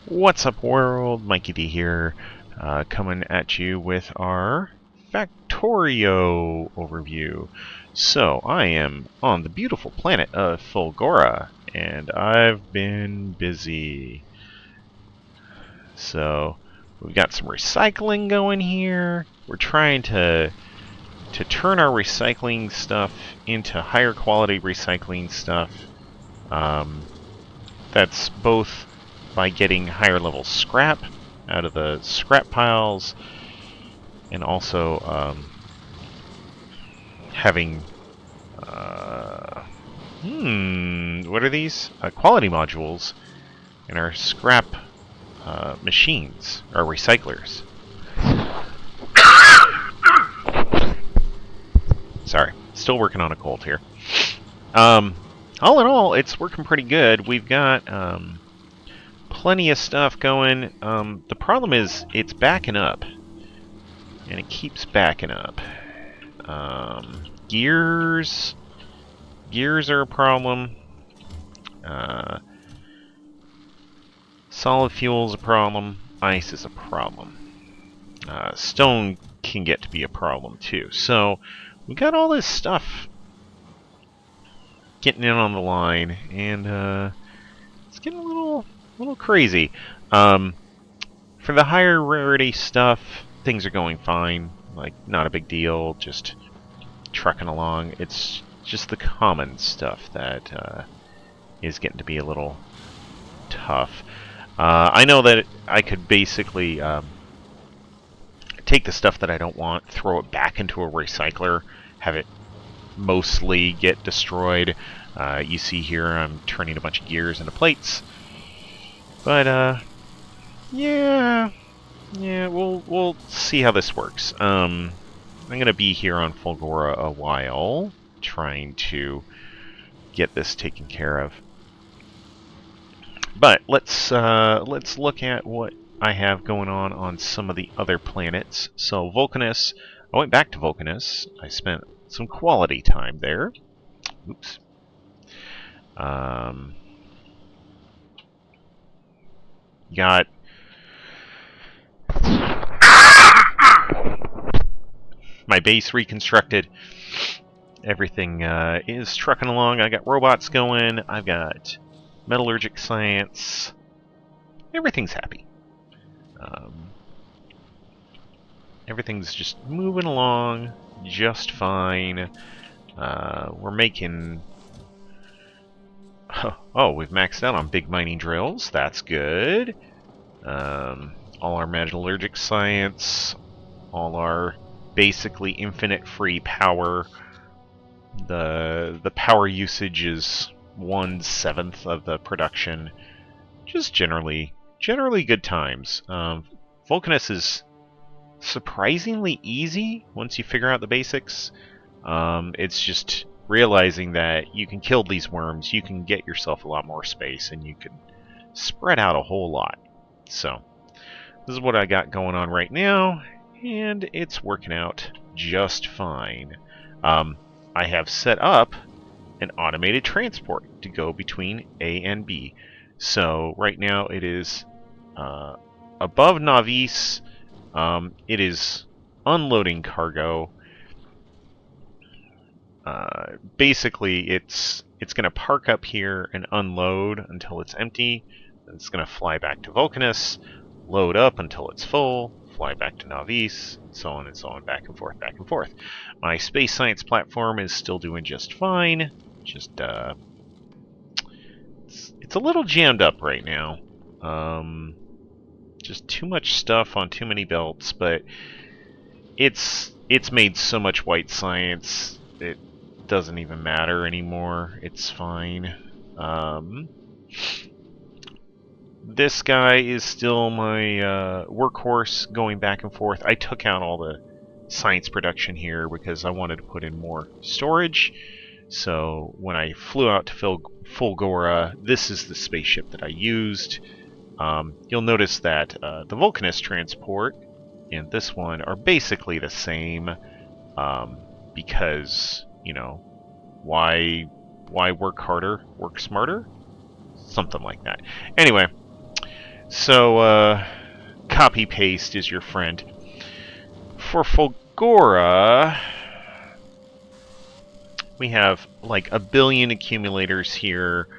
What's up, world? Mikey D here, coming at you with our Factorio overview. So, I am on the beautiful planet of Fulgora, and I've been busy. So, we've got some recycling going here. We're trying to turn our recycling stuff into higher quality recycling stuff. That's both by getting higher level scrap out of the scrap piles, and also having what are these? Quality modules in our scrap machines, our recyclers. Sorry, still working on a cold here. All in all, it's working pretty good. We've got plenty of stuff going. The problem is it's backing up, and it keeps backing up. Gears are a problem. Solid fuel is a problem. Ice is a problem. Stone can get to be a problem too. So we got all this stuff getting in on the line, and it's getting a little crazy. For the higher rarity stuff, things are going fine. Like, not a big deal. Just trucking along. It's just the common stuff that is getting to be a little tough. I know that I could basically take the stuff that I don't want, throw it back into a recycler, have it mostly get destroyed. You see here I'm turning a bunch of gears into plates. But yeah, we'll see how this works. I'm gonna be here on Fulgora a while, trying to get this taken care of. But let's look at what I have going on some of the other planets. So Vulcanus, I went back to Vulcanus. I spent some quality time there. Oops. Got my base reconstructed. Everything is trucking along. I got robots going. I've got metallurgic science. Everything's happy. Everything's just moving along just fine. We're making... Oh, we've maxed out on big mining drills. That's good. All our metallurgic science, all our basically infinite free power. The power usage is 1/7 of the production. Just generally good times. Vulcanus is surprisingly easy once you figure out the basics. It's just realizing that you can kill these worms, you can get yourself a lot more space, and you can spread out a whole lot. So, this is what I got going on right now, and it's working out just fine. I have set up an automated transport to go between A and B. So, right now it is above Navis. It is unloading cargo. Basically, it's going to park up here and unload until it's empty. Then it's going to fly back to Vulcanus, load up until it's full, fly back to Navis, so on and so on, back and forth, back and forth. My space science platform is still doing just fine. Just it's a little jammed up right now. Just too much stuff on too many belts, but it's made so much white science it doesn't even matter anymore. It's fine. This guy is still my workhorse going back and forth. I took out all the science production here because I wanted to put in more storage. So when I flew out to Fulgora, this is the spaceship that I used. You'll notice that the Vulcanus transport and this one are basically the same, because, you know, why work harder, work smarter? Something like that. Anyway, So, copy-paste is your friend. For Fulgora, we have like 1 billion accumulators here.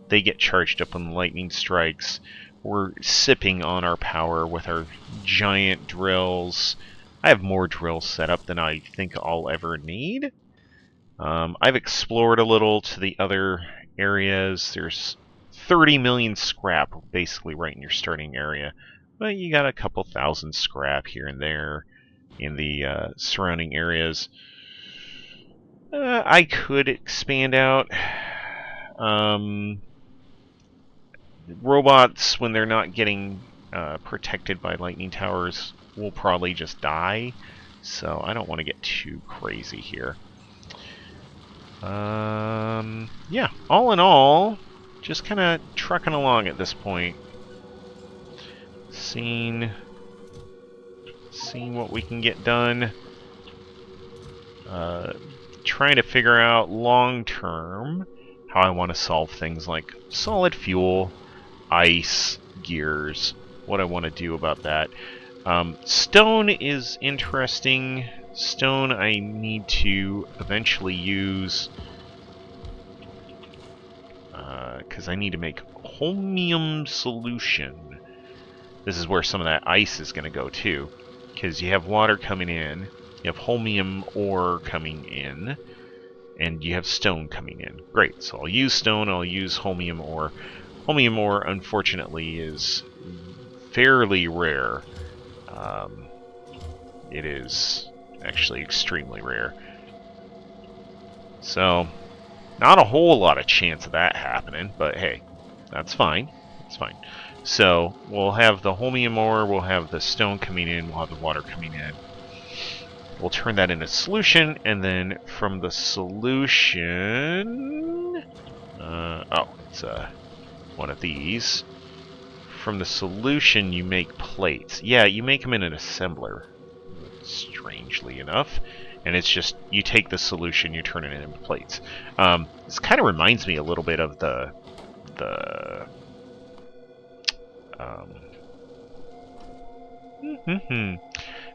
They get charged up when lightning strikes. We're sipping on our power with our giant drills. I have more drills set up than I think I'll ever need. I've explored a little to the other areas. There's 30 million scrap basically right in your starting area. But you got a couple thousand scrap here and there in the surrounding areas. I could expand out. Robots, when they're not getting protected by lightning towers, will probably just die. So I don't want to get too crazy here. Yeah, all in all, just kind of trucking along at this point. Seeing what we can get done. Trying to figure out long term how I want to solve things like solid fuel, ice, gears, what I want to do about that. Stone is interesting. Stone I need to eventually use because I need to make holmium solution. This is where some of that ice is going to go too, because you have water coming in, you have holmium ore coming in, and you have stone coming in. Great, so I'll use stone, I'll use holmium ore. Holmium ore, unfortunately, is fairly rare. It is actually extremely rare. So, not a whole lot of chance of that happening, but hey, that's fine. That's fine. So, we'll have the holmium ore, we'll have the stone coming in, we'll have the water coming in. We'll turn that into solution, and then from the solution... it's one of these. From the solution, you make plates. Yeah, you make them in an assembler, strangely enough. And it's just, you take the solution, you turn it into plates. This kind of reminds me a little bit of the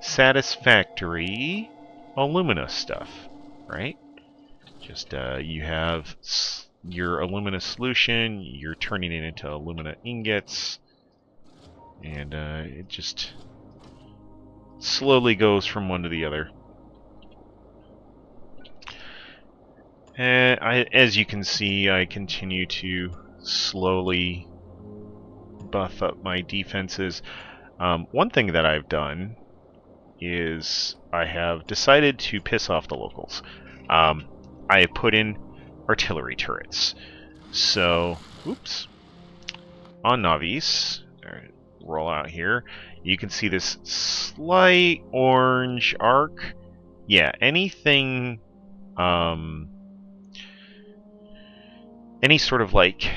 satisfactory alumina stuff, right? Just, you have your alumina solution, you're turning it into alumina ingots, and it just slowly goes from one to the other. As you can see, I continue to slowly buff up my defenses. One thing that I've done is I have decided to piss off the locals. I have put in artillery turrets. So, oops. On Navis, roll out here, you can see this slight orange arc. Yeah, anything, any sort of like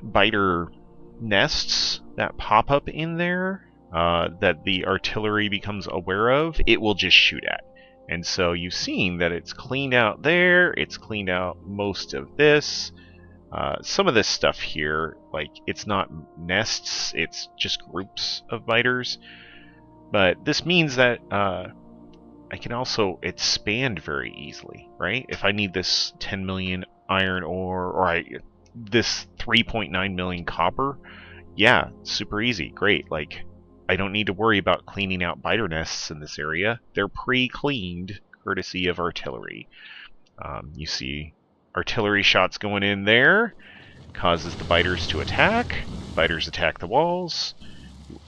biter nests that pop up in there that the artillery becomes aware of, it will just shoot at. And so you've seen that it's cleaned out there, it's cleaned out most of this. Some of this stuff here, like, it's not nests, it's just groups of biters. But this means that I can also expand very easily, right? If I need this 10 million iron ore, or this 3.9 million copper, yeah, super easy, great. Like, I don't need to worry about cleaning out biter nests in this area. They're pre-cleaned, courtesy of artillery. You see artillery shots going in there, causes the biters to attack. Biters attack the walls.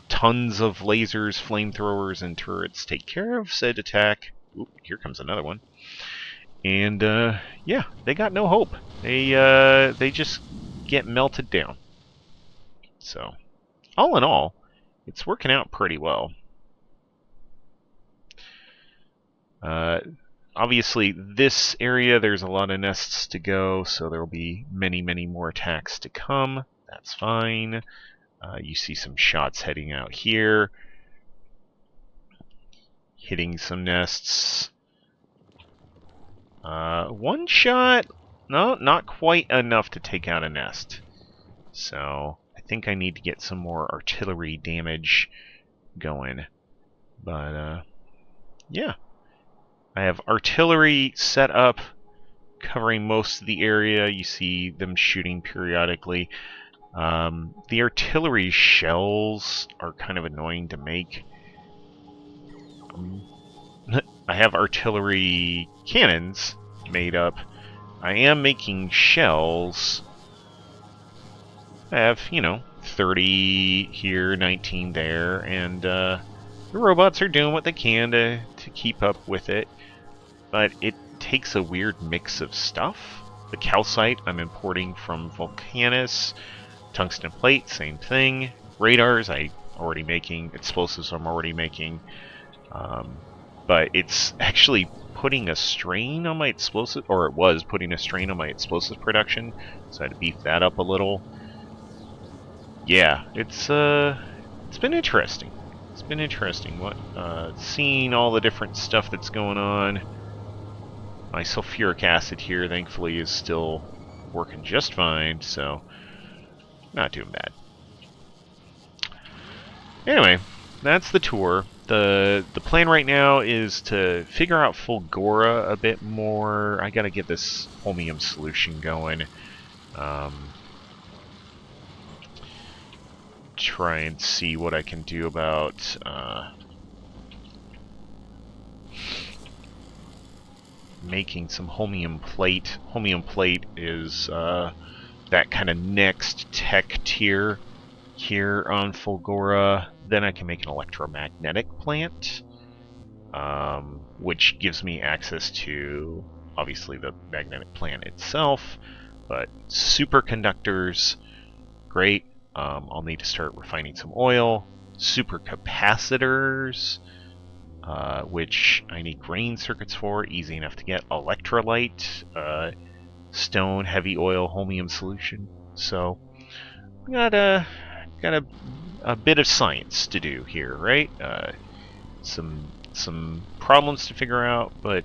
Tons of lasers, flamethrowers, and turrets take care of said attack. Oop, here comes another one. And yeah, they got no hope. They just get melted down. So, all in all, it's working out pretty well. Obviously, this area, there's a lot of nests to go, so there will be many, many more attacks to come. That's fine. You see some shots heading out here. Hitting some nests. One shot? No, not quite enough to take out a nest. So, I think I need to get some more artillery damage going. But, yeah. I have artillery set up, covering most of the area. You see them shooting periodically. The artillery shells are kind of annoying to make. I have artillery cannons made up. I am making shells. I have, 30 here, 19 there, and the robots are doing what they can to keep up with it. But it takes a weird mix of stuff. The calcite I'm importing from Vulcanus. Tungsten plate, same thing. Radars I already making. Explosives I'm already making. But it's actually putting a strain on my explosive, or it was putting a strain on my explosive production, so I had to beef that up a little. Yeah, it's been interesting. It's been interesting. Seeing all the different stuff that's going on. My sulfuric acid here, thankfully, is still working just fine, so not doing bad. Anyway, that's the tour. The plan right now is to figure out Fulgora a bit more. I gotta get this holmium solution going. Try and see what I can do about making some holmium plate. Holmium plate is that kind of next tech tier here on Fulgora. Then I can make an electromagnetic plant, which gives me access to, obviously, the magnetic plant itself, but superconductors, great. I'll need to start refining some oil. Supercapacitors, which I need grain circuits for, easy enough to get. Electrolyte, stone, heavy oil, holmium solution. So, got a bit of science to do here, right? Some problems to figure out, but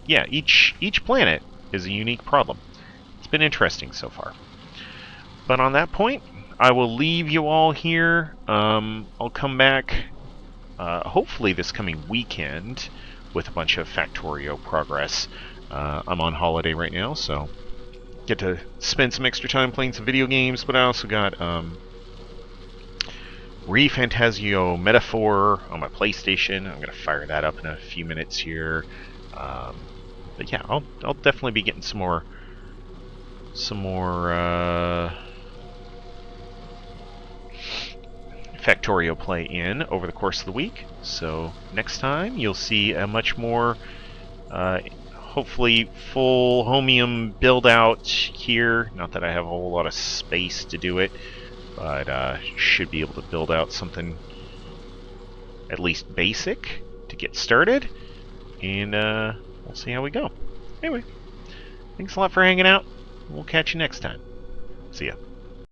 yeah, each planet is a unique problem. It's been interesting so far. But on that point, I will leave you all here. I'll come back hopefully this coming weekend with a bunch of Factorio progress. I'm on holiday right now, so get to spend some extra time playing some video games, but I also got ReFantasio Metaphor on my PlayStation. I'm gonna fire that up in a few minutes here. But yeah, I'll definitely be getting some more Factorio play in over the course of the week. So next time you'll see a much more hopefully full Homium build out here. Not that I have a whole lot of space to do it, but should be able to build out something at least basic to get started, and we'll see how we go. Anyway, thanks a lot for hanging out. We'll catch you next time. See ya.